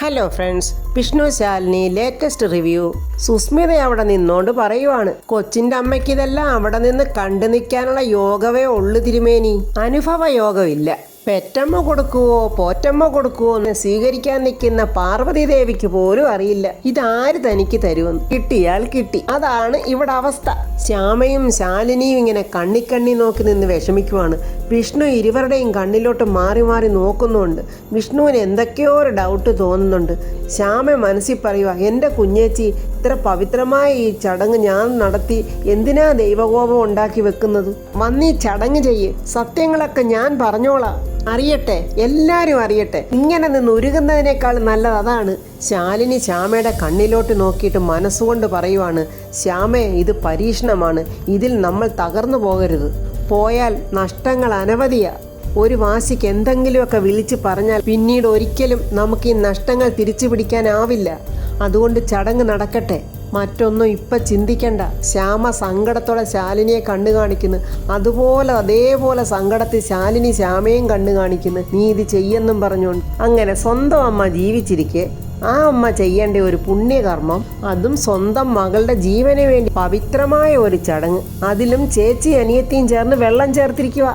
Hello friends, Vishnu Shalini latest review. Susmita അവിടെ നിന്നോണ്ട് പറയുവാണ്, കൊച്ചിന്റെ അമ്മയ്ക്ക് ഇതെല്ലാം അവിടെ നിന്ന് കണ്ടു നിൽക്കാനുള്ള യോഗവേ ഉള്ളു തിരുമേനി, അനുഭവ യോഗമില്ല. പെറ്റമ്മ കൊടുക്കുവോ പോറ്റമ്മ കൊടുക്കുവോ എന്ന് സ്വീകരിക്കാൻ നിൽക്കുന്ന പാർവതി ദേവിക്ക് പോലും അറിയില്ല ഇതാര് തനിക്ക് തരുമെന്ന്. കിട്ടിയാൽ കിട്ടി, അതാണ് ഇവിടെ അവസ്ഥ. ശ്യാമയും ശാലിനിയും ഇങ്ങനെ കണ്ണി നോക്കി നിന്ന് വിഷമിക്കുവാണ്. വിഷ്ണു ഇരുവരുടെയും കണ്ണിലോട്ട് മാറി മാറി നോക്കുന്നുണ്ട്. വിഷ്ണുവിന് എന്തൊക്കെയോ ഒരു ഡൗട്ട് തോന്നുന്നുണ്ട്. ശ്യാമ മനസ്സിൽ പറയുക, എൻ്റെ കുഞ്ഞേച്ചി ഇത്ര പവിത്രമായ ഈ ചടങ്ങ് ഞാൻ നടത്തി എന്തിനാ ദൈവകോപം ഉണ്ടാക്കി വെക്കുന്നത്? വന്നീ ചടങ്ങ് ചെയ്യ്, സത്യങ്ങളൊക്കെ ഞാൻ പറഞ്ഞോളാം, അറിയട്ടെ, എല്ലാവരും അറിയട്ടെ. ഇങ്ങനെ നിന്ന് ഉരുകുന്നതിനേക്കാൾ നല്ലത് അതാണ്. ശാലിനി ശ്യാമയുടെ കണ്ണിലോട്ട് നോക്കിയിട്ട് മനസ്സുകൊണ്ട് പറയുവാണ്, ശ്യാമേ, ഇത് പരീക്ഷണമാണ്, ഇതിൽ നമ്മൾ തകർന്നു പോകരുത്. പോയാൽ നഷ്ടങ്ങൾ അനവധിയാ. ഒരു വാശിക്ക് എന്തെങ്കിലുമൊക്കെ വിളിച്ച് പറഞ്ഞാൽ പിന്നീട് ഒരിക്കലും നമുക്ക് ഈ നഷ്ടങ്ങൾ തിരിച്ചു പിടിക്കാനാവില്ല. അതുകൊണ്ട് ചടങ്ങ് നടക്കട്ടെ, മറ്റൊന്നും ഇപ്പം ചിന്തിക്കണ്ട. ശ്യാമ സങ്കടത്തോടെ ശാലിനിയെ കണ്ണു കാണിക്കുന്നു. അതേപോലെ സങ്കടത്തിൽ ശാലിനി ശ്യാമയും കണ്ണു കാണിക്കുന്നു. നീ ഇത് ചെയ്യെന്നും പറഞ്ഞുകൊണ്ട്. അങ്ങനെ സ്വന്തം അമ്മ ജീവിച്ചിരിക്കെ ആ അമ്മ ചെയ്യേണ്ട ഒരു പുണ്യകർമ്മം, അതും സ്വന്തം മകളുടെ ജീവന് വേണ്ടി പവിത്രമായ ഒരു ചടങ്ങ്, അതിലും ചേച്ചി അനിയത്തിയും ചേർന്ന് വെള്ളം ചേർത്തിരിക്കുക.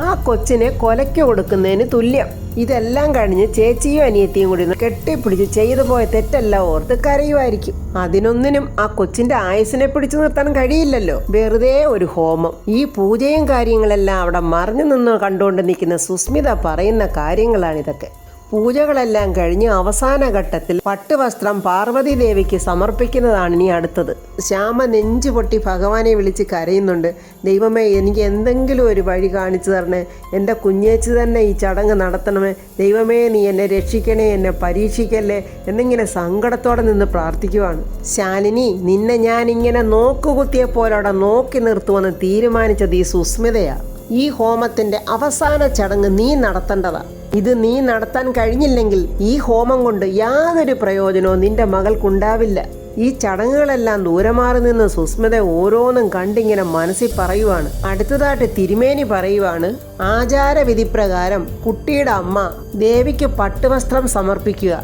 ആ കൊച്ചിനെ കൊലയ്ക്ക് കൊടുക്കുന്നതിന് തുല്യം. ഇതെല്ലാം കഴിഞ്ഞ് ചേച്ചിയും അനിയത്തിയും കൂടി കെട്ടിപ്പിടിച്ച് ചെയ്തു പോയ തെറ്റെല്ലാം ഓർത്ത് കരയുമായിരിക്കും. അതിനൊന്നിനും ആ കൊച്ചിന്റെ ആയുസിനെ പിടിച്ചു നിർത്താൻ കഴിയില്ലല്ലോ. വെറുതെ ഒരു ഹോമം. ഈ പൂജയും കാര്യങ്ങളെല്ലാം അവിടെ മറിഞ്ഞു നിന്ന് കണ്ടുകൊണ്ട് നിൽക്കുന്ന സുസ്മിത പറയുന്ന കാര്യങ്ങളാണിതൊക്കെ. പൂജകളെല്ലാം കഴിഞ്ഞ് അവസാന ഘട്ടത്തിൽ പട്ടുവസ്ത്രം പാർവതി ദേവിക്ക് സമർപ്പിക്കുന്നതാണ് ഇനി അടുത്തത്. ശ്യാമ നെഞ്ചു പൊട്ടി ഭഗവാനെ വിളിച്ച് കരയുന്നുണ്ട്. ദൈവമേ, എനിക്ക് എന്തെങ്കിലും ഒരു വഴി കാണിച്ചു തരണേ, എൻ്റെ കുഞ്ഞേച്ചി തന്നെ ഈ ചടങ്ങ് നടത്തണമേ, ദൈവമേ നീ എന്നെ രക്ഷിക്കണേ, എന്നെ പരീക്ഷിക്കല്ലേ എന്നിങ്ങനെ സങ്കടത്തോടെ നിന്ന് പ്രാർത്ഥിക്കുവാണ്. ശാലിനി, നിന്നെ ഞാനിങ്ങനെ നോക്കുകുത്തിയപ്പോലവിടെ നോക്കി നിർത്തുമെന്ന് തീരുമാനിച്ചത് ഈ സുസ്മിതയാ. ഈ ഹോമത്തിൻ്റെ അവസാന ചടങ്ങ് നീ നടത്തേണ്ടതാ. ഇത് നീ നടത്താൻ കഴിഞ്ഞില്ലെങ്കിൽ ഈ ഹോമം കൊണ്ട് യാതൊരു പ്രയോജനവും നിന്റെ മകൾക്കുണ്ടാവില്ല. ഈ ചടങ്ങുകളെല്ലാം ദൂരെ മാറി നിന്ന് സുസ്മിത ഓരോന്നും കണ്ടിങ്ങനെ മനസ്സിൽ പറയുവാണ്. അടുത്തതായിട്ട് തിരുമേനി പറയുവാണ്, ആചാരവിധിപ്രകാരം കുട്ടിയുടെ അമ്മ ദേവിക്ക് പട്ടുവസ്ത്രം സമർപ്പിക്കുക.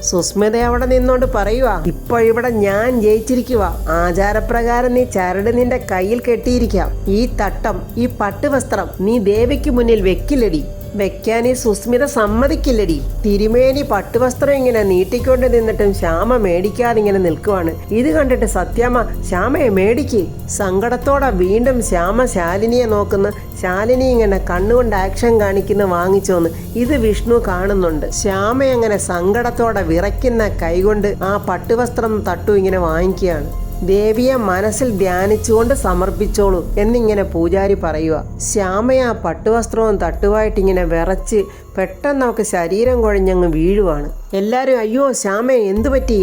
സുസ്മിത അവിടെ നിന്നോണ്ട് പറയുക, ഇപ്പോഴിവിടെ ഞാൻ ജയിച്ചിരിക്കുക. ആചാരപ്രകാരം നീ ചരട് നിന്റെ കയ്യിൽ കെട്ടിയിരിക്കാം. ഈ തട്ടം, ഈ പട്ടുവസ്ത്രം നീ ദേവിക്ക് മുന്നിൽ വെക്കില്ലടി. വെക്കാൻ ഈ സുസ്മിത സമ്മതിക്കില്ലടി. തിരുമേനി പട്ടുവസ്ത്രം ഇങ്ങനെ നീട്ടിക്കൊണ്ട് നിന്നിട്ടും ശ്യാമ മേടിക്കാതെ ഇങ്ങനെ നിൽക്കുവാണ്. ഇത് കണ്ടിട്ട് സത്യാമ്മ ശ്യാമയെ മേടിക്ക്. സങ്കടത്തോടെ വീണ്ടും ശ്യാമ ശാലിനിയെ നോക്കുന്ന, ശാലിനി ഇങ്ങനെ കണ്ണുകൊണ്ട് ആക്ഷൻ കാണിക്കുന്ന വാങ്ങിച്ചോന്ന് ഇത് വിഷ്ണു കാണുന്നുണ്ട്. ശ്യാമ അങ്ങനെ സങ്കടത്തോടെ വിറയ്ക്കുന്ന കൈകൊണ്ട് ആ പട്ടുവസ്ത്രം തട്ടു ഇങ്ങനെ വാങ്ങിക്കുകയാണ്. ദേവിയെ മനസ്സിൽ ധ്യാനിച്ചുകൊണ്ട് സമർപ്പിച്ചോളൂ എന്നിങ്ങനെ പൂജാരി പറയുക. ശ്യാമയ പട്ടുവസ്ത്രവും തട്ടുവായിട്ടിങ്ങനെ വിറച്ച് പെട്ടെന്ന് നമുക്ക് ശരീരം കുഴഞ്ഞങ്ങ് വീഴുവാണ്. എല്ലാവരും അയ്യോ ശ്യാമേ എന്തു പറ്റി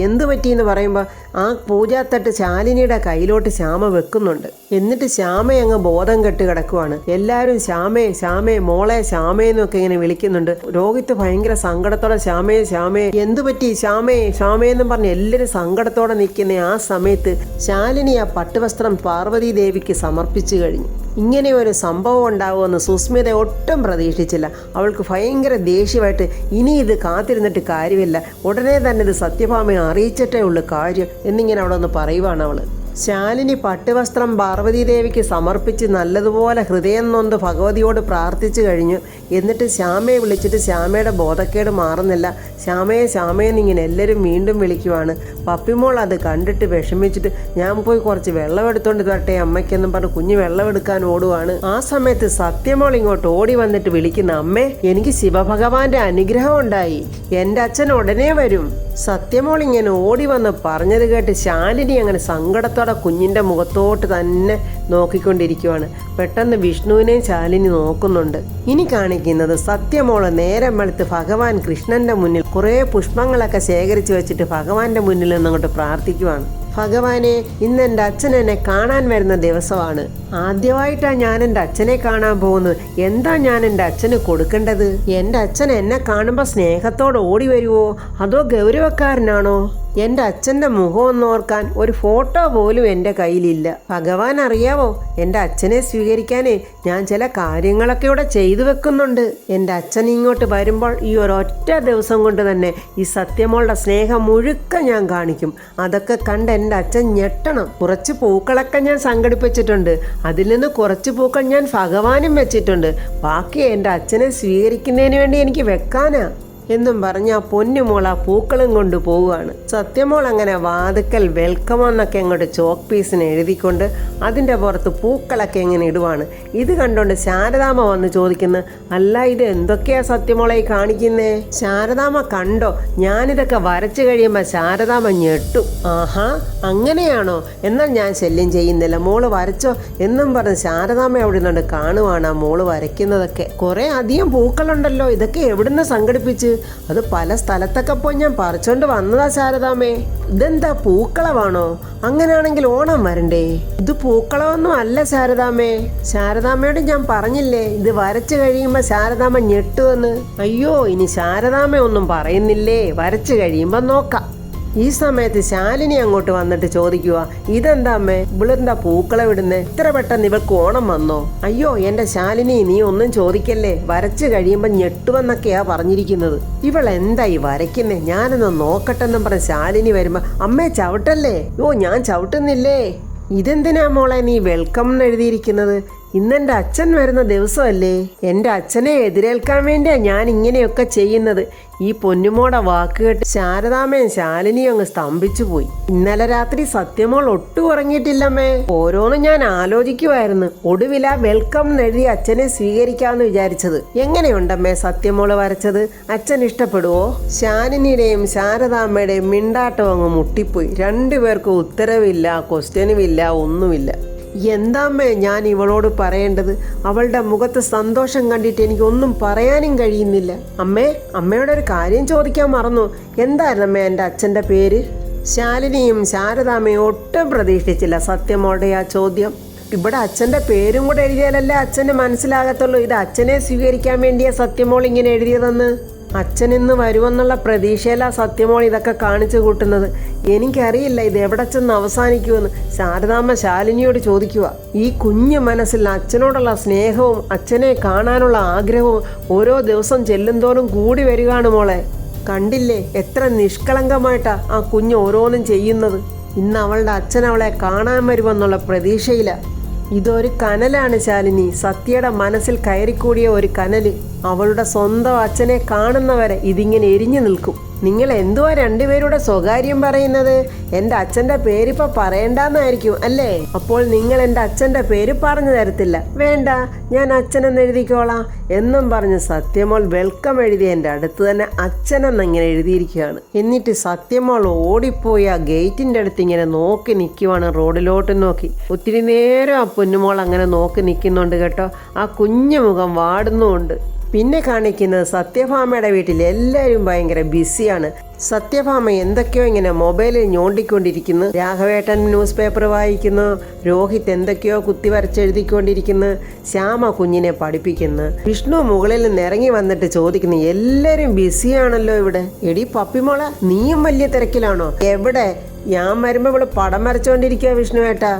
എന്ന് പറയുമ്പോൾ ആ പൂജാത്തട്ട് ശാലിനിയുടെ കയ്യിലോട്ട് ശ്യാമ വെക്കുന്നുണ്ട്. എന്നിട്ട് ശ്യാമയങ്ങ് ബോധം കെട്ട് കിടക്കുവാണ്. എല്ലാവരും ശ്യാമേ മോളെ ശ്യാമയെന്നൊക്കെ ഇങ്ങനെ വിളിക്കുന്നുണ്ട്. രോഹിത്ത് ഭയങ്കര സങ്കടത്തോടെ ശ്യാമേ എന്തു പറ്റി ശ്യാമയെന്നും പറഞ്ഞ് എല്ലാവരും സങ്കടത്തോടെ നിൽക്കുന്ന ആ സമയത്ത് ശാലിനി ആ പട്ടുവസ്ത്രം പാർവതി ദേവിക്ക് സമർപ്പിച്ചു കഴിഞ്ഞു. ഇങ്ങനെ ഒരു സംഭവം ഉണ്ടാവുമെന്ന് സുസ്മിത ഒട്ടും പ്രതീക്ഷിച്ചില്ല. അവൾക്ക് ഭയങ്കര ദേഷ്യമായിട്ട്, ഇനി ഇത് കാത്തിരുന്നിട്ട് കാര്യമില്ല, ഉടനെ തന്നെ ഇത് സത്യഭാമയെ അറിയിച്ചിട്ടേ ഉള്ളൂ കാര്യം എന്നിങ്ങനെ അവിടെ ഒന്ന് പറയുവാണ് അവൾ. ശാലിനി പട്ടുവസ്ത്രം പാർവതി ദേവിക്ക് സമർപ്പിച്ച് നല്ലതുപോലെ ഹൃദയം നൊന്ത് ഭഗവതിയോട് പ്രാർത്ഥിച്ചു കഴിഞ്ഞു. എന്നിട്ട് ശ്യാമയെ വിളിച്ചിട്ട് ശ്യാമയുടെ ബോധക്കേട് മാറുന്നില്ല. ശ്യാമയെന്നിങ്ങനെ എല്ലാവരും വീണ്ടും വിളിക്കുവാണ്. പപ്പിമോൾ അത് കണ്ടിട്ട് വിഷമിച്ചിട്ട്, ഞാൻ പോയി കുറച്ച് വെള്ളം എടുത്തോണ്ട് തരട്ടെ അമ്മയ്ക്കെന്നും പറഞ്ഞ് കുഞ്ഞ് വെള്ളം എടുക്കാൻ ഓടുവാണ്. ആ സമയത്ത് സത്യമോൾ ഇങ്ങോട്ട് ഓടി വന്നിട്ട് വിളിക്കുന്ന, അമ്മേ, എനിക്ക് ശിവഭഗവാന്റെ അനുഗ്രഹം ഉണ്ടായി, എൻ്റെ അച്ഛൻ ഉടനെ വരും. സത്യമോൾ ഇങ്ങനെ ഓടി വന്ന് പറഞ്ഞത് കേട്ട് ശാലിനി അങ്ങനെ സങ്കടത്തോടെ കുഞ്ഞിൻ്റെ മുഖത്തോട്ട് തന്നെ നോക്കിക്കൊണ്ടിരിക്കുവാണ്. പെട്ടെന്ന് വിഷ്ണുവിനെയും ശാലിനി നോക്കുന്നുണ്ട്. ഇനി കാണിക്കുന്നത് സത്യമോള് നേരം വെളുത്ത് ഭഗവാൻ കൃഷ്ണന്റെ മുന്നിൽ കുറേ പുഷ്പങ്ങളൊക്കെ ശേഖരിച്ച് വെച്ചിട്ട് ഭഗവാന്റെ മുന്നിൽ നിന്നങ്ങോട്ട് പ്രാർത്ഥിക്കുവാണ്. ഭഗവാനെ, ഇന്ന് എൻ്റെ അച്ഛൻ എന്നെ കാണാൻ വരുന്ന ദിവസമാണ്. ആദ്യമായിട്ടാണ് ഞാൻ എൻ്റെ അച്ഛനെ കാണാൻ പോകുന്നത്. എന്താ ഞാൻ എൻ്റെ അച്ഛന് കൊടുക്കേണ്ടത്? എൻ്റെ അച്ഛൻ എന്നെ കാണുമ്പോൾ സ്നേഹത്തോടെ ഓടി വരുവോ അതോ ഗൗരവക്കാരനാണോ? എൻ്റെ അച്ഛൻ്റെ മുഖം ഓർക്കാൻ ഒരു ഫോട്ടോ പോലും എൻ്റെ കയ്യിലില്ല. ഭഗവാൻ അറിയാവോ, എൻ്റെ അച്ഛനെ സ്വീകരിക്കാനേ ഞാൻ ചില കാര്യങ്ങളൊക്കെ ഇവിടെ ചെയ്തു വെക്കുന്നുണ്ട്. എൻ്റെ അച്ഛൻ ഇങ്ങോട്ട് വരുമ്പോൾ ഈ ഒരൊറ്റ ദിവസം കൊണ്ട് തന്നെ ഈ സത്യമോളുടെ സ്നേഹം മുഴുക്ക ഞാൻ കാണിക്കും. അതൊക്കെ കണ്ട് എൻ്റെ അച്ഛൻ ഞെട്ടണം. കുറച്ച് പൂക്കളൊക്കെ ഞാൻ സംഘടിപ്പിച്ചിട്ടുണ്ട്. അതിൽ നിന്ന് കുറച്ച് പൂക്കൾ ഞാൻ ഭഗവാനും വെച്ചിട്ടുണ്ട്. ബാക്കി എൻ്റെ അച്ഛനെ സ്വീകരിക്കുന്നതിന് വേണ്ടി എനിക്ക് വെക്കാനാ എന്നും പറഞ്ഞ് ആ പൊന്നുമോൾ ആ പൂക്കളും കൊണ്ട് പോവുകയാണ്. സത്യമോൾ അങ്ങനെ വാതുക്കൽ വെൽക്കം എന്നൊക്കെ അങ്ങോട്ട് ചോക്ക് പീസിന് എഴുതിക്കൊണ്ട് അതിൻ്റെ പുറത്ത് പൂക്കളൊക്കെ ഇങ്ങനെ ഇടുവാണ്. ഇത് കണ്ടുകൊണ്ട് ശാരദാമ്മ വന്ന് ചോദിക്കുന്നു, അല്ല ഇത് എന്തൊക്കെയാ സത്യമോളെ കാണിക്കുന്നേ? ശാരദാമ്മ കണ്ടോ, ഞാനിതൊക്കെ വരച്ചു കഴിയുമ്പോൾ ശാരദാമ്മ ഞെട്ടു. ആഹാ, അങ്ങനെയാണോ? എന്നാൽ ഞാൻ ശല്യം ചെയ്യുന്നില്ല, മോള് വരച്ചോ എന്നും പറഞ്ഞ് ശാരദാമ്മ അവിടെ നിന്നുകൊണ്ട് കാണുവാണ് ആ മോള് വരയ്ക്കുന്നതൊക്കെ. കുറെ അധികം പൂക്കളുണ്ടല്ലോ, ഇതൊക്കെ എവിടുന്ന് സംഘടിപ്പിച്ച്? അത് പല സ്ഥലത്തൊക്കെ പോയി ഞാൻ പറിച്ചോണ്ട് വന്നതാ ശാരദാമ്മേ. ഇതെന്താ പൂക്കളമാണോ? അങ്ങനെയാണെങ്കിൽ ഓണം വരണ്ടേ? ഇത് പൂക്കളമൊന്നും അല്ല ശാരദാമ്മേ. ശാരദാമ്മയോട് ഞാൻ പറഞ്ഞില്ലേ ഇത് വരച്ചു കഴിയുമ്പോ ശാരദാമ്മ ഞെട്ടുവെന്ന്. അയ്യോ, ഇനി ശാരദാമ്മ ഒന്നും പറയുന്നില്ലേ, വരച്ചു കഴിയുമ്പോ നോക്കാം. ഈ സമയത്ത് ശാലിനി അങ്ങോട്ട് വന്നിട്ട് ചോദിക്കുക, ഇതെന്താ അമ്മേ, ഇവളെന്താ പൂക്കളെ വിടുന്നേ? ഇത്ര പെട്ടെന്ന് ഇവൾക്ക് ഓണം വന്നോ? അയ്യോ എൻ്റെ ശാലിനി, നീ ഒന്നും ചോദിക്കല്ലേ, വരച്ചു കഴിയുമ്പോൾ ഞെട്ടുവെന്നൊക്കെയാ പറഞ്ഞിരിക്കുന്നത്. ഇവൾ എന്തായി വരയ്ക്കുന്നേ, ഞാനൊന്ന് നോക്കട്ടെന്നും പറഞ്ഞ് ശാലിനി വരുമ്പോ, അമ്മേ ചവിട്ടല്ലേ? ഓ, ഞാൻ ചവിട്ടുന്നില്ലേ. ഇതെന്തിനാ മോളെ നീ വെൽക്കം എന്ന് എഴുതിയിരിക്കുന്നത്? ഇന്നെൻ്റെ അച്ഛൻ വരുന്ന ദിവസമല്ലേ? എൻ്റെ അച്ഛനെ എതിരേൽക്കാൻ വേണ്ടിയാ ഞാൻ ഇങ്ങനെയൊക്കെ ചെയ്യുന്നത്. ഈ പൊന്നുമോടെ വാക്ക് കേട്ട് ശാരദാമ്മയും ശാലിനിയും അങ്ങ് സ്തംഭിച്ചു പോയി. ഇന്നലെ രാത്രി സത്യമോൾ ഒട്ടും ഉറങ്ങിയിട്ടില്ലമ്മേ. ഓരോന്നും ഞാൻ ആലോചിക്കുമായിരുന്നു. ഒടുവിലാ വെൽക്കം എന്നെഴുതി അച്ഛനെ സ്വീകരിക്കാമെന്ന് വിചാരിച്ചത്. എങ്ങനെയുണ്ടമ്മേ സത്യമോള് വരച്ചത്? അച്ഛൻ ഇഷ്ടപ്പെടുവോ? ശാലിനിയുടെയും ശാരദാമ്മയുടെയും മിണ്ടാട്ടം അങ്ങ് മുട്ടിപ്പോയി. രണ്ടുപേർക്കും ഉത്തരവില്ല, ക്വസ്റ്റ്യനുമില്ല, ഒന്നുമില്ല. എന്താമ്മേ ഞാൻ ഇവളോട് പറയേണ്ടത്? അവളുടെ മുഖത്ത് സന്തോഷം കണ്ടിട്ട് എനിക്കൊന്നും പറയാനും കഴിയുന്നില്ല. അമ്മയോട് ഒരു കാര്യം ചോദിക്കാൻ മറന്നു. എന്തായിരുന്നമ്മേ എൻ്റെ അച്ഛൻ്റെ പേര്? ശാലിനിയും ശാരദാമ്മയും ഒട്ടും പ്രതീക്ഷിച്ചില്ല സത്യമോളുടെ ആ ചോദ്യം. ഇവിടെ അച്ഛൻ്റെ പേരും കൂടെ എഴുതിയാലല്ലേ അച്ഛന് മനസ്സിലാകത്തുള്ളൂ ഇത് അച്ഛനെ സ്വീകരിക്കാൻ വേണ്ടിയാ സത്യമോൾ ഇങ്ങനെ എഴുതിയതെന്ന്. അച്ഛൻ ഇന്ന് വരുമെന്നുള്ള പ്രതീക്ഷയിലാ സത്യമോൾ ഇതൊക്കെ കാണിച്ചു കൂട്ടുന്നത്. എനിക്കറിയില്ല ഇത് എവിടെ ചെന്ന് അവസാനിക്കുമെന്ന്. ശാരദാമ്മ ശാലിനിയോട് ചോദിക്കുക. ഈ കുഞ്ഞു മനസ്സിൽ അച്ഛനോടുള്ള സ്നേഹവും അച്ഛനെ കാണാനുള്ള ആഗ്രഹവും ഓരോ ദിവസം ചെല്ലുന്തോറും കൂടി വരികയാണ് മോളെ. കണ്ടില്ലേ എത്ര നിഷ്കളങ്കമായിട്ടാ ആ കുഞ്ഞ് ഓരോന്നും ചെയ്യുന്നത്. ഇന്ന് അവളുടെ അച്ഛൻ അവളെ കാണാൻ വരുമെന്നുള്ള പ്രതീക്ഷയില. ഇതൊരു കനലാണ് ശാലിനി, സത്യയുടെ മനസ്സിൽ കയറിക്കൂടിയ ഒരു കനല്. അവളുടെ സ്വന്തം അച്ഛനെ കാണുന്നവരെ ഇതിങ്ങനെ എരിഞ്ഞു നിൽക്കും. നിങ്ങൾ എന്തുവാ രണ്ടുപേരുടെ സ്വകാര്യം പറയുന്നത്? എൻ്റെ അച്ഛൻ്റെ പേരിപ്പോൾ പറയണ്ടെന്നായിരിക്കും അല്ലേ? അപ്പോൾ നിങ്ങൾ എൻ്റെ അച്ഛൻ്റെ പേര് പറഞ്ഞു തരത്തില്ല. വേണ്ട, ഞാൻ അച്ഛനെന്ന് എഴുതിക്കോളാം എന്നും പറഞ്ഞ് സത്യമോൾ വെൽക്കം എഴുതി എൻ്റെ അടുത്ത് തന്നെ അച്ഛനെന്നിങ്ങനെ എഴുതിയിരിക്കുകയാണ്. എന്നിട്ട് സത്യമോൾ ഓടിപ്പോയി ആ ഗേറ്റിൻ്റെ അടുത്ത് ഇങ്ങനെ നോക്കി നിൽക്കുവാണ്, റോഡിലോട്ട് നോക്കി. ഒത്തിരി നേരം ആ പൊന്നുമോൾ അങ്ങനെ നോക്കി നിൽക്കുന്നുണ്ട് കേട്ടോ. ആ കുഞ്ഞു മുഖം വാടുന്നുമുണ്ട്. പിന്നെ കാണിക്കുന്നത് സത്യഭാമയുടെ വീട്ടിൽ എല്ലാവരും ഭയങ്കര ബിസിയാണ്. സത്യഭാമ എന്തൊക്കെയോ ഇങ്ങനെ മൊബൈലിൽ ഞോണ്ടിക്കൊണ്ടിരിക്കുന്നു. രാഘവേട്ടൻ ന്യൂസ് പേപ്പർ വായിക്കുന്നു. രോഹിത് എന്തൊക്കെയോ കുത്തി വരച്ചെഴുതിക്കൊണ്ടിരിക്കുന്നു. ശ്യാമ കുഞ്ഞിനെ പഠിപ്പിക്കുന്നു. വിഷ്ണു മുകളിൽ നിന്ന് ഇറങ്ങി വന്നിട്ട് ചോദിക്കുന്നു, എല്ലാവരും ബിസിയാണല്ലോ ഇവിടെ. എടി പപ്പിമോളെ, നീയും വലിയ തിരക്കിലാണോ? എവിടെ? ഞാൻ വരുമ്പോൾ ഇവിടെ പടം വരച്ചുകൊണ്ടിരിക്കുക വിഷ്ണുവേട്ടാ.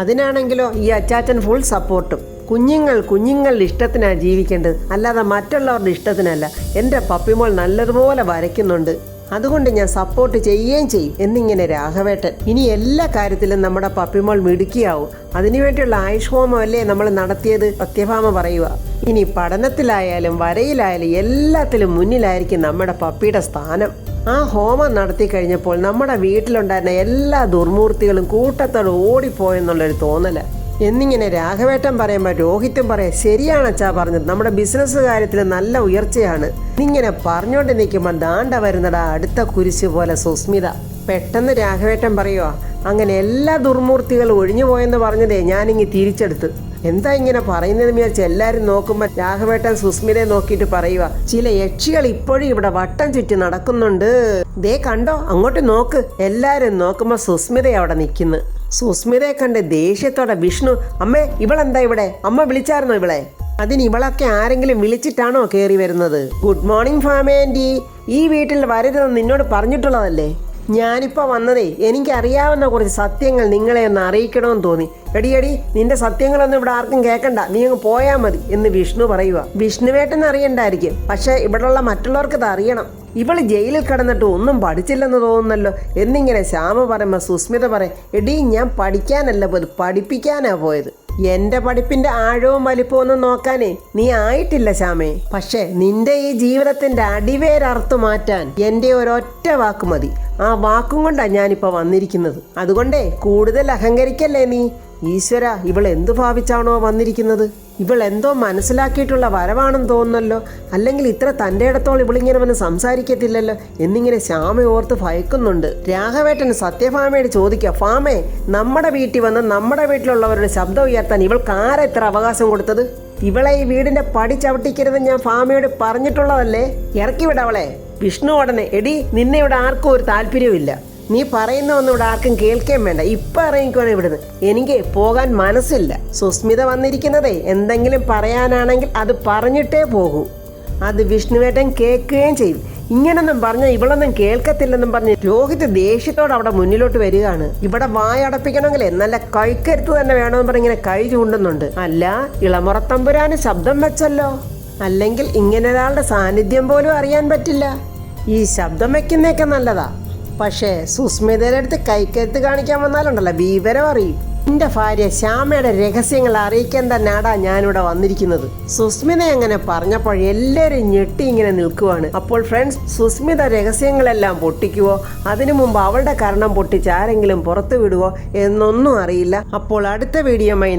അതിനാണെങ്കിലോ ഈ അച്ചാച്ചൻ ഫുൾ സപ്പോർട്ടും. കുഞ്ഞുങ്ങളുടെ ഇഷ്ടത്തിനാണ് ജീവിക്കേണ്ടത്, അല്ലാതെ മറ്റുള്ളവരുടെ ഇഷ്ടത്തിനല്ല. എൻ്റെ പപ്പിമോൾ നല്ലതുപോലെ വരയ്ക്കുന്നുണ്ട്, അതുകൊണ്ട് ഞാൻ സപ്പോർട്ട് ചെയ്യുകയും ചെയ്യും എന്നിങ്ങനെ രാഘവേട്ടൻ. ഇനി എല്ലാ കാര്യത്തിലും നമ്മുടെ പപ്പിമോൾ മിടുക്കിയാവും. അതിനുവേണ്ടിയുള്ള ആയുഷ് ഹോമമല്ലേ നമ്മൾ നടത്തിയത്, സത്യഭാമ പറയുക. ഇനി പഠനത്തിലായാലും വരയിലായാലും എല്ലാത്തിലും മുന്നിലായിരിക്കും നമ്മുടെ പപ്പിയുടെ സ്ഥാനം. ആ ഹോമം നടത്തി കഴിഞ്ഞപ്പോൾ നമ്മുടെ വീട്ടിലുണ്ടായിരുന്ന എല്ലാ ദുർമൂർത്തികളും കൂട്ടത്തോടെ ഓടിപ്പോയെന്നുള്ളൊരു തോന്നല് എന്നിങ്ങനെ രാഘവേട്ടൻ പറയുമ്പോൾ രോഹിത്തും പറയാം, ശരിയാണ് അച്ഛാ പറഞ്ഞത്, നമ്മുടെ ബിസിനസ് കാര്യത്തിൽ നല്ല ഉയർച്ചയാണ്. ഇങ്ങനെ പറഞ്ഞുകൊണ്ട് നിൽക്കുമ്പോൾ ദാണ്ട വരുന്നടാ അടുത്ത കുരിശ് പോലെ സുസ്മിത. പെട്ടെന്ന് രാഘവേട്ടൻ പറയുക, അങ്ങനെ എല്ലാ ദുർമൂർത്തികളും ഒഴിഞ്ഞു പോയെന്ന് പറഞ്ഞതേ ഞാനിങ്ങി തിരിച്ചെടുത്ത്. എന്താ ഇങ്ങനെ പറയുന്നത് വിചാരിച്ച് എല്ലാരും നോക്കുമ്പോ രാഘവേട്ടൻ സുസ്മിതയെ നോക്കിയിട്ട് പറയുക, ചില യക്ഷികൾ ഇപ്പോഴും ഇവിടെ വട്ടം ചുറ്റി നടക്കുന്നുണ്ട്. ദേ കണ്ടോ, അങ്ങോട്ട് നോക്ക്. എല്ലാരും നോക്കുമ്പോ സുസ്മിത അവിടെ നിൽക്കുന്നു. സുസ്മിതയെ കണ്ട് ദേഷ്യത്തോടെ വിഷ്ണു, അമ്മേ ഇവളെന്താ ഇവിടെ? അമ്മ വിളിച്ചായിരുന്നോ ഇവളെ? അതിന് ഇവളൊക്കെ ആരെങ്കിലും വിളിച്ചിട്ടാണോ കയറി വരുന്നത്? ഗുഡ് മോർണിംഗ് ഫാമേ ആൻറ്റി, ഈ വീട്ടിൽ വരരുതെന്ന് നിന്നോട് പറഞ്ഞിട്ടുള്ളതല്ലേ? ഞാനിപ്പോൾ വന്നതേ എനിക്കറിയാവുന്ന കുറച്ച് സത്യങ്ങൾ നിങ്ങളെ ഒന്ന് അറിയിക്കണമെന്ന് തോന്നി. എടി നിന്റെ സത്യങ്ങളൊന്നും ഇവിടെ ആർക്കും കേൾക്കണ്ട, നീ അങ്ങ് പോയാൽ മതി എന്ന് വിഷ്ണു പറയുക. വിഷ്ണുവേട്ടൻ അറിയണ്ടായിരിക്കും, പക്ഷെ ഇവിടെയുള്ള മറ്റുള്ളവർക്ക് ഇത് അറിയണം. ഇവള് ജയിലിൽ കിടന്നിട്ട് ഒന്നും പഠിച്ചില്ലെന്ന് തോന്നുന്നല്ലോ എന്നിങ്ങനെ ശ്യാമ പറയുമ്പോൾ സുസ്മിത പറയും, എടി ഞാൻ പഠിക്കാനല്ല പോയത്, പഠിപ്പിക്കാനാ പോയത്. എന്റെ പഠിപ്പിന്റെ ആഴവും വലിപ്പമൊന്നും നോക്കാനേ നീ ആയിട്ടില്ല ശ്യാമേ. പക്ഷെ നിന്റെ ഈ ജീവിതത്തിന്റെ അടിവേരറുത്തു മാറ്റാൻ എന്റെ ഒരൊറ്റ വാക്ക് മതി. ആ വാക്കും കൊണ്ടാണ് ഞാനിപ്പോൾ വന്നിരിക്കുന്നത്. അതുകൊണ്ടേ കൂടുതൽ അഹങ്കരിക്കല്ലേ നീ. ഈശ്വര, ഇവൾ എന്തു ഭാവിച്ചാണോ വന്നിരിക്കുന്നത്? ഇവൾ എന്തോ മനസ്സിലാക്കിയിട്ടുള്ള വരവാണെന്ന് തോന്നുന്നല്ലോ. അല്ലെങ്കിൽ ഇത്ര തൻ്റെ ഇടത്തോളം ഇവളിങ്ങനെ വന്ന് സംസാരിക്കത്തില്ലല്ലോ എന്നിങ്ങനെ ശ്യാമ ഓർത്ത് ഭയക്കുന്നുണ്ട്. രാഘവേട്ടൻ സത്യഭാമയോട് ചോദിക്കുക, ഫാമേ, നമ്മുടെ വീട്ടിൽ വന്ന് നമ്മുടെ വീട്ടിലുള്ളവരുടെ ശബ്ദം ഉയർത്താൻ ഇവൾക്ക് ആരാ ഇത്ര അവകാശം കൊടുത്തത്? ഇവളെ ഈ വീടിന്റെ പടി ചവിട്ടിക്കരുത് ഞാൻ ഫാമയോട് പറഞ്ഞിട്ടുള്ളതല്ലേ? ഇറക്കി വിടവളെ. വിഷ്ണു ഉടനെ, എടി നിന്നെ ഇവിടെ ആർക്കും ഒരു താല്പര്യമില്ല, നീ പറയുന്നൊന്നും ഇവിടെ ആർക്കും കേൾക്കുകയും വേണ്ട, ഇപ്പം ഇറങ്ങിക്കോണേ ഇവിടുന്ന്, എനിക്ക് പോകാൻ മനസ്സില്ല. സുസ്മിത വന്നിരിക്കുന്നതേ എന്തെങ്കിലും പറയാനാണെങ്കിൽ അത് പറഞ്ഞിട്ടേ പോകൂ. അത് വിഷ്ണുവേട്ടൻ കേൾക്കുകയും ചെയ്യും. ഇങ്ങനൊന്നും പറഞ്ഞാൽ ഇവളൊന്നും കേൾക്കത്തില്ലെന്നും പറഞ്ഞ് രോഹിത് ദേഷ്യത്തോടെ അവിടെ മുന്നിലോട്ട് വരികയാണ്. ഇവിടെ വായടപ്പിക്കണമെങ്കിലേ നല്ല കൈക്കരുത്ത് തന്നെ വേണമെന്ന് പറഞ്ഞ് ഇങ്ങനെ കൈ ചൂണ്ടുന്നുണ്ട്. അല്ല, ഇളമുറത്തമ്പുരാന് ശബ്ദം വെച്ചല്ലോ, അല്ലെങ്കിൽ ഇങ്ങനെ ഒരാളുടെ സാന്നിധ്യം പോലും അറിയാൻ പറ്റില്ല. ഈ ശബ്ദം വെക്കുന്നതൊക്കെ നല്ലതാ, പക്ഷേ സുസ്മിതയുടെ അടുത്ത് കൈക്കരുത്ത് കാണിക്കാൻ വന്നാലുണ്ടല്ലോ വിവരം അറിയും. എന്റെ ഭാര്യ ശ്യാമയുടെ രഹസ്യങ്ങൾ അറിയിക്കാൻ തന്നെയാടാ ഞാനിവിടെ വന്നിരിക്കുന്നത്. സുസ്മിത അങ്ങനെ പറഞ്ഞപ്പോൾ എല്ലാവരും ഞെട്ടി ഇങ്ങനെ നിൽക്കുവാണ്. അപ്പോൾ ഫ്രണ്ട്സ്, സുസ്മിത രഹസ്യങ്ങളെല്ലാം പൊട്ടിക്കുവോ, അതിനു മുമ്പ് അവളുടെ കർണം പൊട്ടിച്ച് ആരെങ്കിലും പുറത്തു വിടുവോ എന്നൊന്നും അറിയില്ല. അപ്പോൾ അടുത്ത വീഡിയോയുമായി